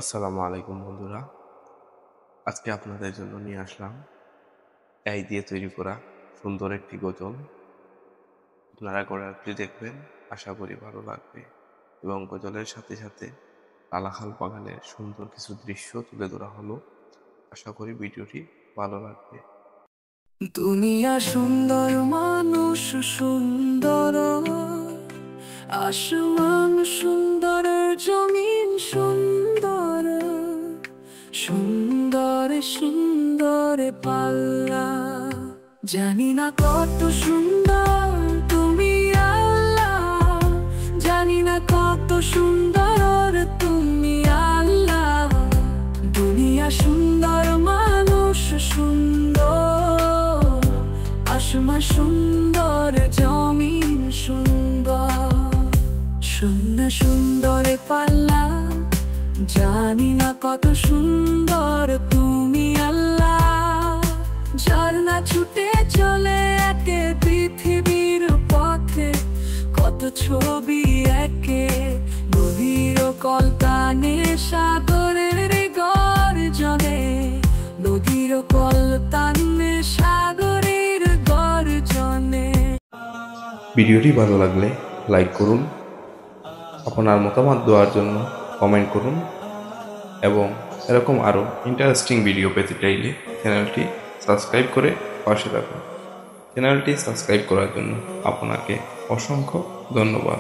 আসসালামু আলাইকুম বন্ধুরা। আজকে আপনাদের জন্য নিয়ে আসলাম এই দিয়ে তৈরি করা সুন্দর একটি গজল। আপনারা গজলটি দেখবেন, আশা করি ভালো লাগবে এবং গজলের সাথে সাথে লালাখাল বাগানের সুন্দর কিছু দৃশ্য তুলে ধরা হলো। আশা করি ভিডিওটি ভালো লাগবে। দুনিয়া সুন্দর, মানুষ সুন্দর, আসমান সুন্দর, জমিন সুন্দর, সুন্দর সুন্দর পাল্লা। জানি না কত সুন্দর তুমি আল্লাহ, জানি না কত সুন্দর তুমি আল্লাহ। দুনিয়া সুন্দর, মানুষ সুন্দর, আসমান সুন্দর, জমিন সুন্দর, সুন্দর সুন্দর পাল্লা। জানি না কত সুন্দর তুমি আল্লাহ। ঝর্ণা ছুটে চলে একে পৃথিবীর পথে, কত ছবি একে নদীর কলতানে, সাগরের গর্জনে, নদীর কলতানে, সাগরের গর্জনে। ভিডিওটি ভালো লাগলে লাইক করুন, আপনার মতামত দেওয়ার জন্য কমেন্ট করুন এবং এরকম আরও ইন্টারেস্টিং ভিডিও পেতে চাইলে চ্যানেলটি সাবস্ক্রাইব করে পাশে রাখুন। চ্যানেলটি সাবস্ক্রাইব করার জন্য আপনাকে অসংখ্য ধন্যবাদ।